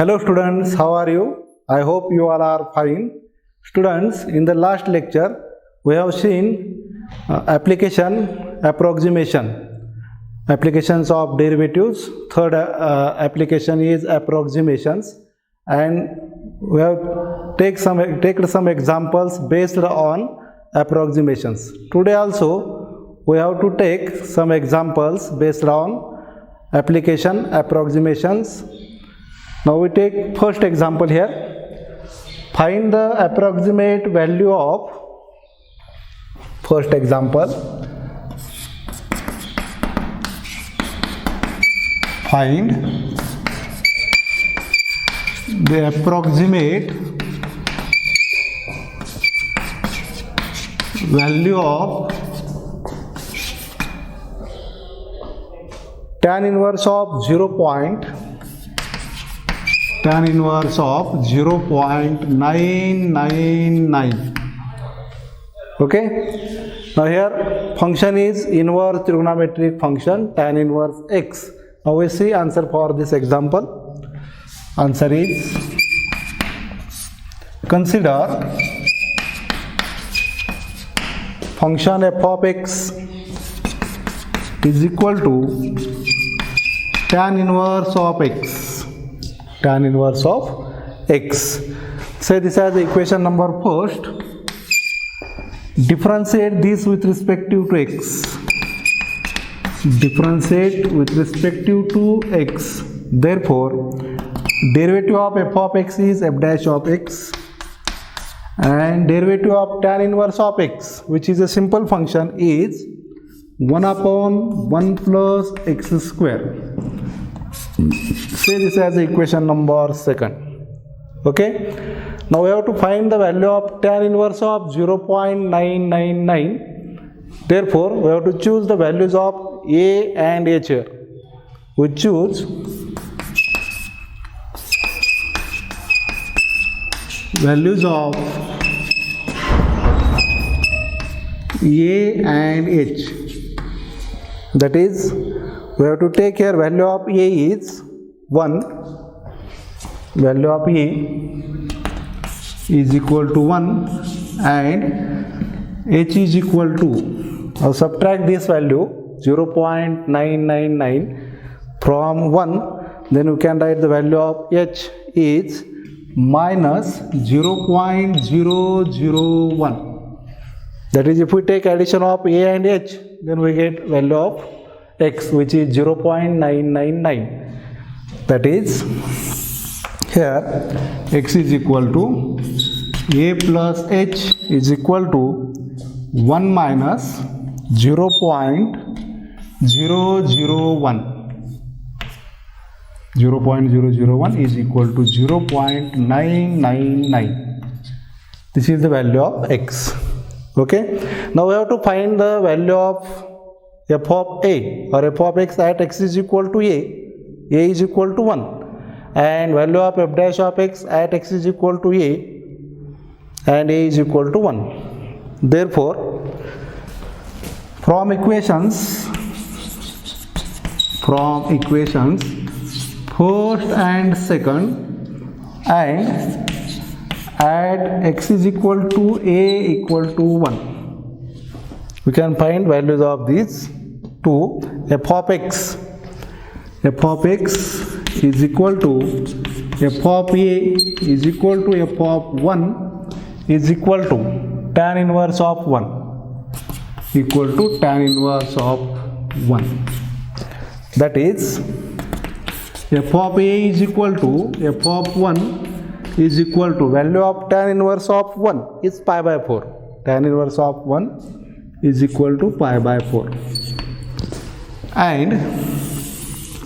Hello students, how are you? I hope you all are fine. Students, in the last lecture, we have seen applications of derivatives. Third application is approximations, and we have taken some examples based on approximations. Today also, we have to take some examples based on approximations. Now we take first example here. Find the approximate value of first example. Find the approximate value of tan inverse of 0.999. Okay, now here function is inverse trigonometric function tan inverse x. Now we see answer for this example. Answer is, consider function f of x is equal to tan inverse of x. Tan inverse of x. Say this as equation number first. Differentiate this with respect to x. Differentiate with respect to x. Therefore, derivative of f of x is f dash of x, and derivative of tan inverse of x, which is a simple function, is 1 upon 1 plus x square. Say this as equation number second. Okay, now we have to find the value of tan inverse of 0.999. Therefore, we have to choose the values of a and h here. We choose values of a and h. That is, we have to take here value of a is 1, value of a is equal to 1, and h is equal to, now subtract this value 0.999 from 1, then you can write the value of h is minus 0.001. That is, if we take addition of a and h, then we get value of x, which is 0.999. That is, here x is equal to a plus h is equal to 1 minus 0.001. 0.001 is equal to 0.999. This is the value of x. Okay, now we have to find the value of f of a or f of x at x is equal to a is equal to 1, and value of f dash of x at x is equal to a, and a is equal to 1. Therefore, from equations first and second, and at x is equal to a equal to 1, we can find values of these two. F of x is equal to f of a is equal to f of 1 is equal to tan inverse of 1, equal to tan inverse of 1. That is, f of a is equal to f of 1 is equal to value of tan inverse of 1 is pi by 4. Tan inverse of 1 is equal to pi by 4. And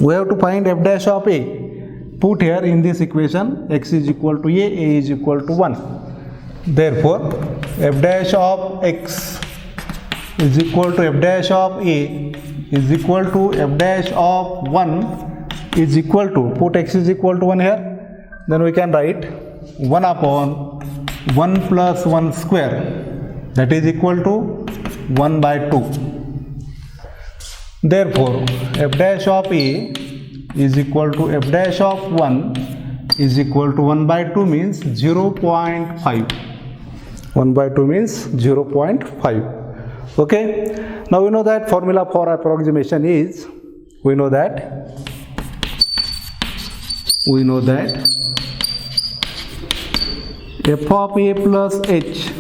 we have to find f dash of a. Put here in this equation, x is equal to a is equal to 1. Therefore, f dash of x is equal to f dash of a is equal to f dash of 1 is equal to, put x is equal to 1 here, then we can write 1 upon 1 plus 1 square, that is equal to 1 by 2. Therefore, f dash of a is equal to f dash of 1 is equal to 1 by 2 means 0.5. 1 by 2 means 0.5. Okay. Now we know that formula for approximation is, we know that f of a plus h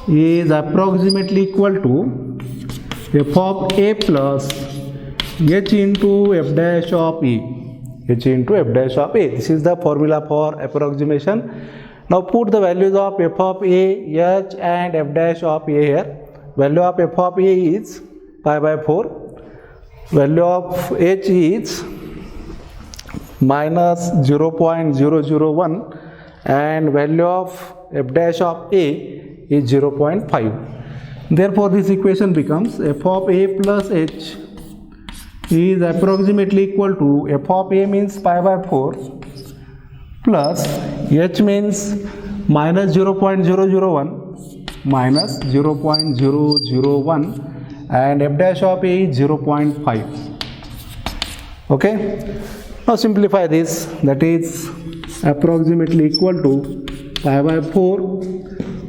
is approximately equal to f of a plus h into f dash of a. H into f dash of a. This is the formula for approximation. Now put the values of f of a, h and f dash of a here. Value of f of a is pi by 4. Value of h is minus 0.001 and value of f dash of a is 0.5. Therefore this equation becomes f of a plus h is approximately equal to f of a means pi by 4 plus h means minus 0.001 minus 0.001 and f dash of a is 0.5. Okay. Now simplify this, that is approximately equal to pi by 4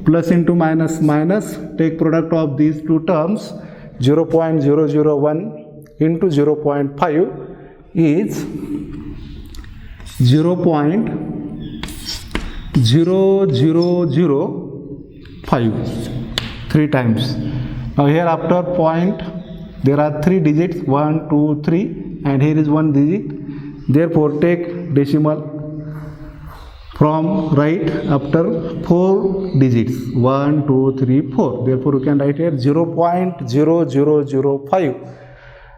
plus into minus minus, take product of these two terms, 0.001 into 0.5 is 0.0005, 3 times. Now here after point there are 3 digits, 1, 2, 3 and here is 1 digit. Therefore take decimal from right after 4 digits, 1, 2, 3, 4. Therefore you can write here 0.0005.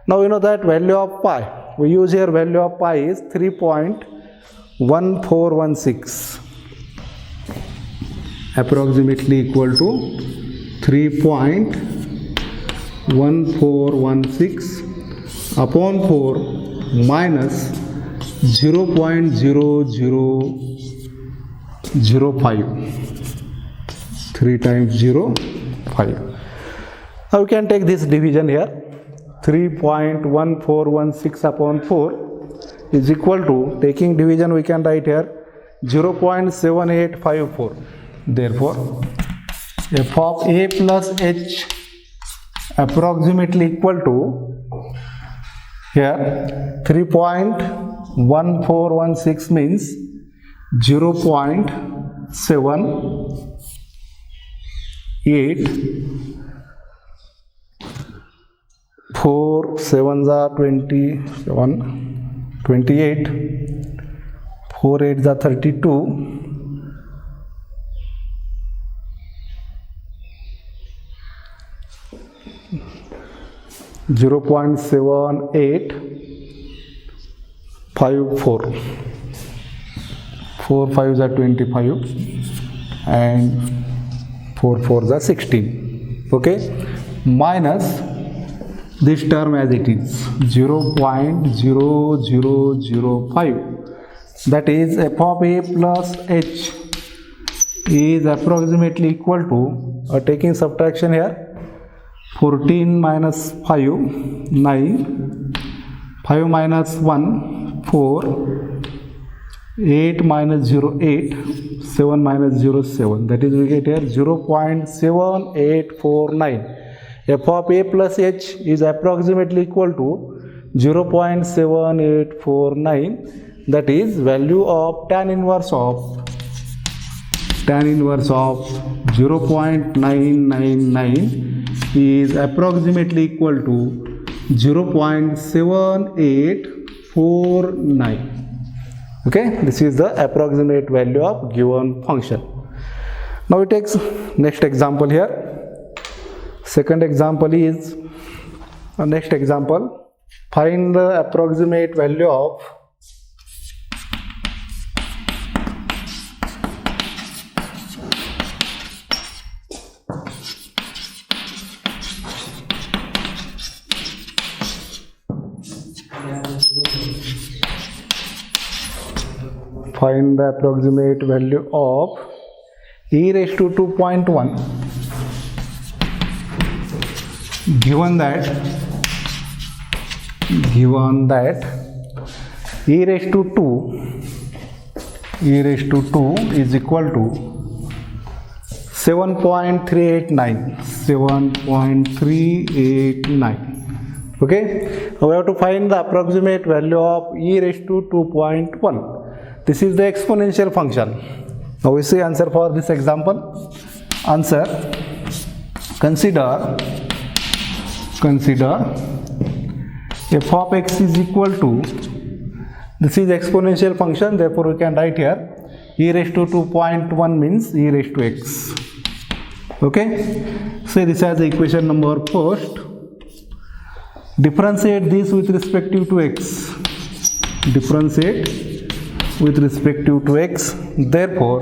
Now you know that value of pi, we use here value of pi is 3.1416, approximately equal to 3.1416 upon 4 minus 0.0005, 3 times 0, 5. Now we can take this division here. 3.1416 upon 4 is equal to, taking division we can write here 0.7854. Therefore f of a plus h approximately equal to, here 3.1416 means 0.78, 4 7s are 27, 28, 4 8s are 32, 0.7854, 4 5s are 25 and 4 4s are 16. Okay, minus this term as it is 0.0005, that is f of a plus h is approximately equal to, taking subtraction here, 14 minus 5 9, 5 minus 1 4, 8 minus 0 8, 7 minus 0 7, that is we get here 0.7849. f of a plus h is approximately equal to 0.7849, that is value of tan inverse of 0.999 is approximately equal to 0.7849. Okay, this is the approximate value of given function. Now we take next example here. Second example is, next example, find the approximate value of e raised to 2.1 given that e raised to 2 e raised to 2 is equal to 7.389. 7.389. Okay, now we have to find the approximate value of e raised to 2.1. This is the exponential function. Now we see answer for this example. Answer: consider f of x is equal to, this is exponential function, therefore we can write here e raised to 2.1 means e raised to x. Okay, so this is the equation number first. Differentiate this with respective to x. Differentiate with respective to x. Therefore,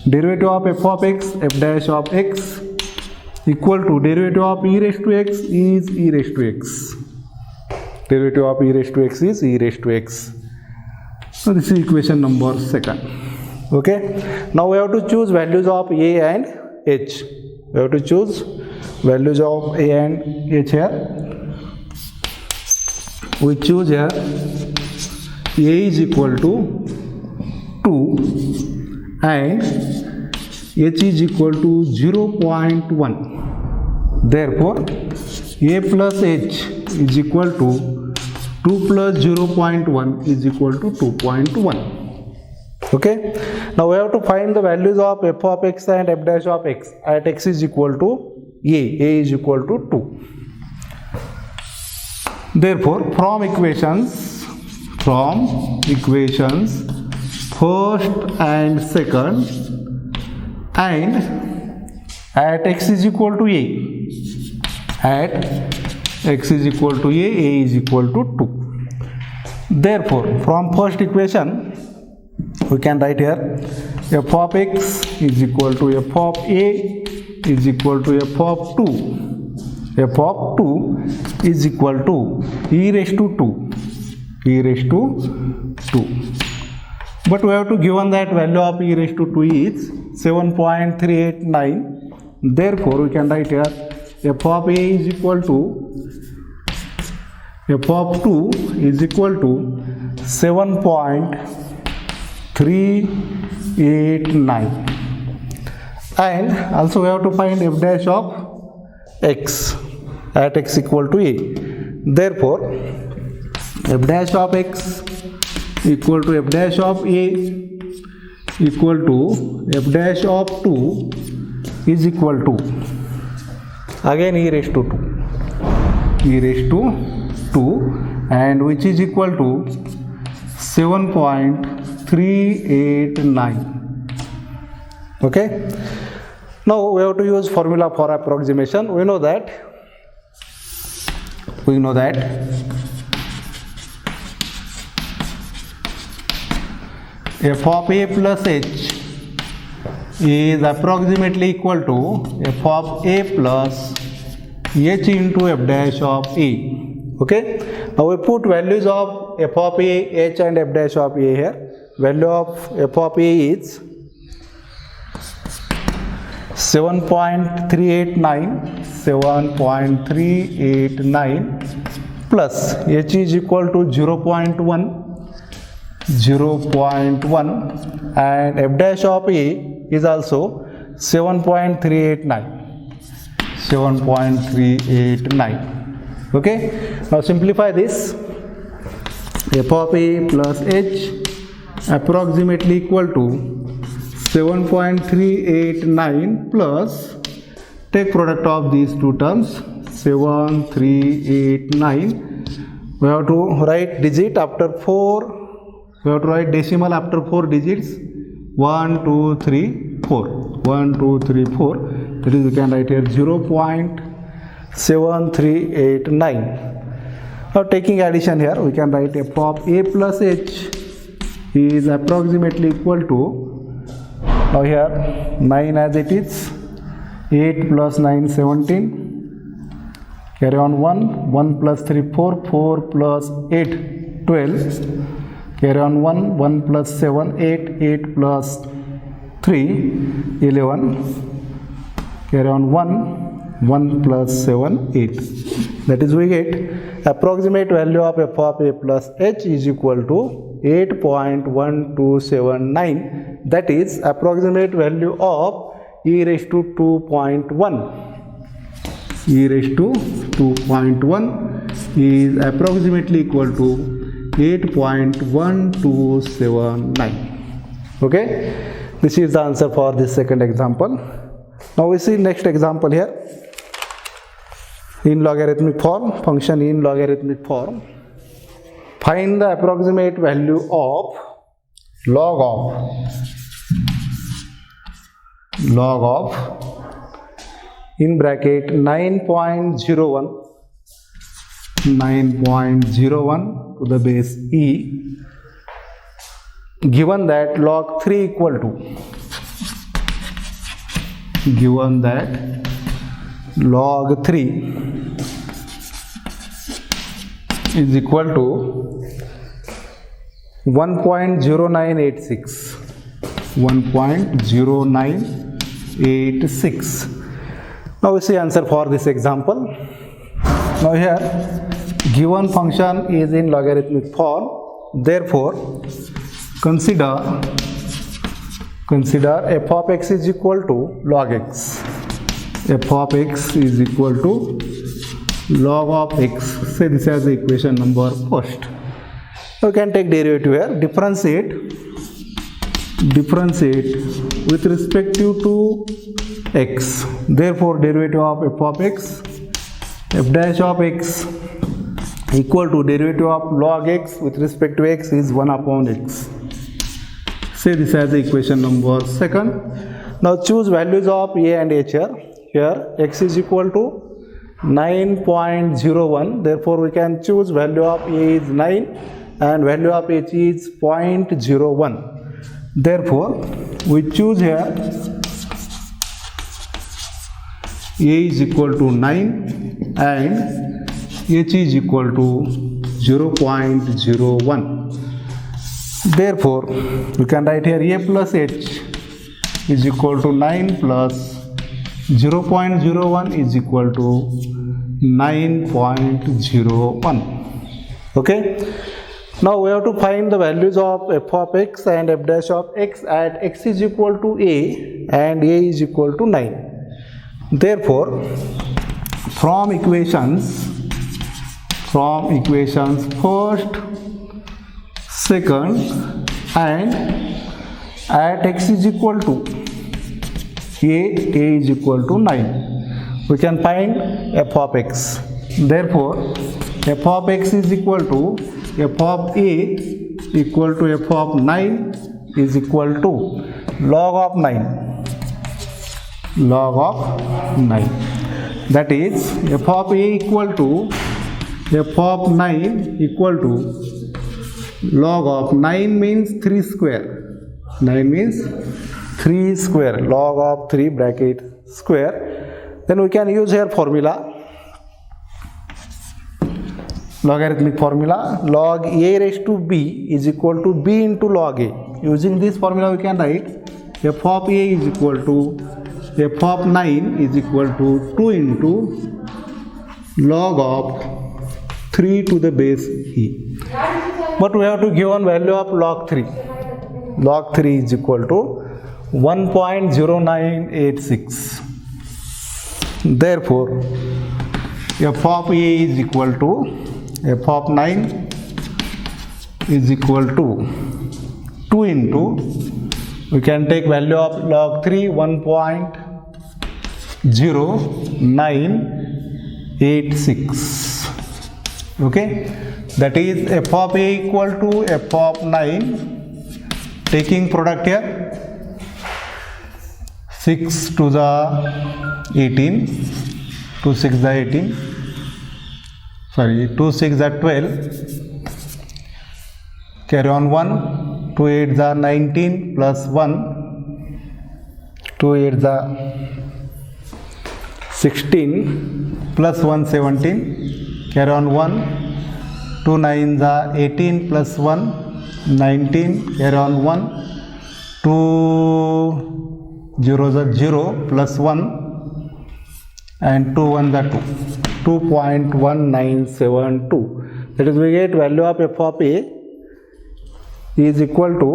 derivative of f of x, f dash of x, equal to derivative of e raised to x is e raised to x. Derivative of e raised to x is e raised to x. So this is equation number second. Okay. Now we have to choose values of a and h. We have to choose values of a and h here. We choose here a is equal to 2 and h is equal to 0.1. Therefore, a plus h is equal to 2 plus 0.1 is equal to 2.1. Okay. Now we have to find the values of f of x and f dash of x at x is equal to a is equal to 2. Therefore, from equations first and second, and at x is equal to a, at x is equal to a is equal to 2. Therefore, from first equation we can write here f of x is equal to f of a is equal to f of 2. f of 2 is equal to e raised to 2. e raised to 2. But we have to given that value of e raised to 2 is 7.389. Therefore, we can write here f of a is equal to, f of 2 is equal to 7.389. And also we have to find f dash of x at x equal to a. Therefore, f dash of x equal to f dash of a equal to f dash of 2 is equal to, again e raised to 2. e raised to 2 and which is equal to 7.389. Okay. Now we have to use formula for approximation. We know that f of a plus h is approximately equal to f of a plus h into f dash of a. Okay. Now we put values of f of a, h and f dash of a here. Value of f of a is 7.389 plus h is equal to 0.1 and f dash of a is also 7.389. Okay. Now simplify this. F of a plus h approximately equal to 7.389 plus, take product of these two terms, 7.389. We have to write digit after 4. We have to write decimal after 4 digits. 1, 2, 3, 4. 1, 2, 3, 4. That is, we can write here 0.7389. Now taking addition here, we can write f of a plus h is approximately equal to, now here 9 as it is, 8 plus 9 17, carry on 1, 1 plus 3 4, 4 plus 8 12, carry on 1, 1 plus 7 8, 8 plus 3 11, carry on 1, 1 plus 7 8. That is, we get approximate value of f of a plus h is equal to 8.1279, that is approximate value of e raised to 2.1. e raised to 2.1 is approximately equal to 8.1279. Okay, this is the answer for this second example. Now we see next example here. In logarithmic form, function in logarithmic form. Find the approximate value of log of in bracket 9.01 to the base e, given that log 3 equal to, given that log 3 is equal to 1.0986. 1.0986. Now we see answer for this example. Now here given function is in logarithmic form, therefore consider f of x is equal to log x. f of x is equal to log of x. Say this as the equation number first. You can take derivative here, differentiate with respect to x. Therefore derivative of f of x, f dash of x equal to derivative of log x with respect to x is 1 upon x. Say this as the equation number second. Now choose values of a and h here. Here x is equal to 9.01, therefore we can choose value of a is 9 and value of h is 0.01. Therefore we choose here a is equal to 9 and h is equal to 0.01. Therefore we can write here a plus h is equal to 9 plus 0.01 is equal to 9.01. Okay, now we have to find the values of f of x and f dash of x at x is equal to a and a is equal to 9. Therefore from equations first, second, and at x is equal to a is equal to 9, we can find f of x. Therefore f of x is equal to f of a equal to f of 9 is equal to log of 9. That is f of a equal to f of 9 equal to log of 9 means 3 square. 9 means 3 square, log of 3 bracket square. Then we can use here formula, logarithmic formula, log a raised to b is equal to b into log a. Using this formula we can write f of a is equal to f of 9 is equal to 2 into log of 3 to the base e. But we have to give one value of log 3. Log 3 is equal to 1.0986. Therefore f of a is equal to f of 9 is equal to 2 into, we can take value of log 3 1.0986. Okay, that is f of a equal to f of 9, taking product here, 6 to the 18, 2 6 the 18, sorry 2 6 the 12, carry on 1, 2 8 the 19 plus 1, 2 8 the 16 plus 1 17, carry on 1, 2 9 the 18 plus 1 19, carry on 1, 2 0 the 0 plus 1 and 2 1 the 2, 2.1972. That is, we get value of f of a is equal to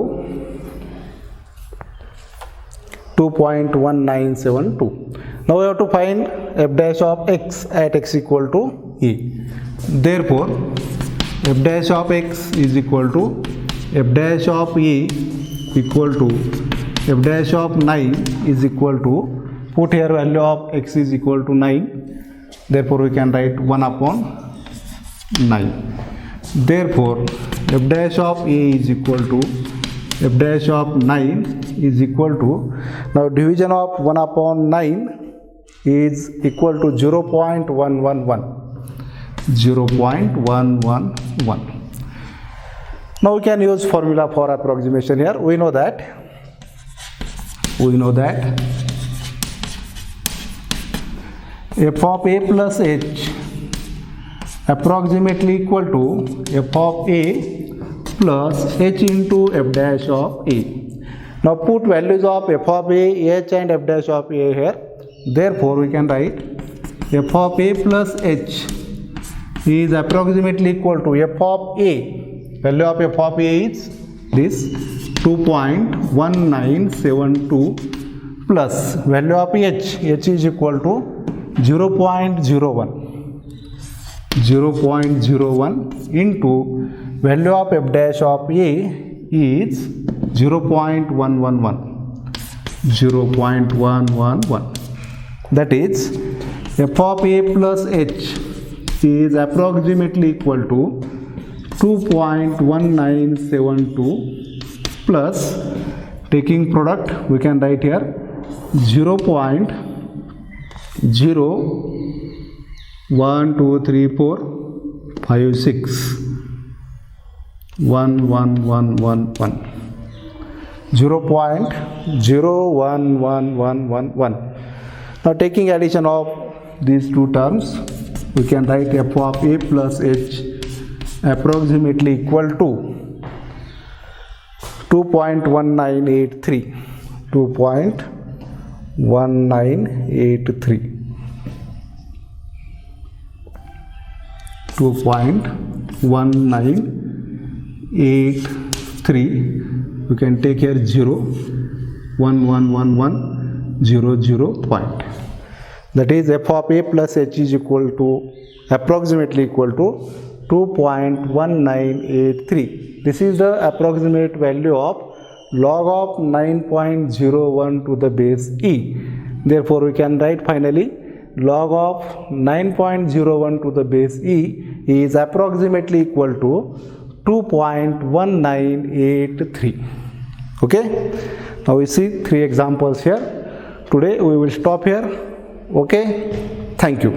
2.1972. Now we have to find f dash of x at x equal to e. Therefore, f dash of x is equal to f dash of e equal to f dash of 9 is equal to, put here value of x is equal to 9. Therefore, we can write 1 upon 9. Therefore, f dash of a is equal to f dash of 9 is equal to, now division of 1 upon 9 is equal to 0.111. 0.111. Now we can use formula for approximation here. We know that f of a plus h approximately equal to f of a plus h into f dash of a. Now put values of f of a, h and f dash of a here. Therefore we can write f of a plus h is approximately equal to f of a. Value of f of a is this 2.1972 plus value of h is equal to 0.01 into value of f dash of a is 0.111. That is f of a plus h is approximately equal to 2.1972 plus, taking product we can write here 0.0123456111 0.011111. Now taking addition of these two terms, we can write f of a plus h approximately equal to 2.1983. 2.1983. We can take here 0 111100 point. That is f of a plus h is equal to approximately equal to 2.1983. This is the approximate value of log of 9.01 to the base e. Therefore we can write finally log of 9.01 to the base e is approximately equal to 2.1983. Okay, now we see 3 examples here. Today we will stop here. Okay, thank you.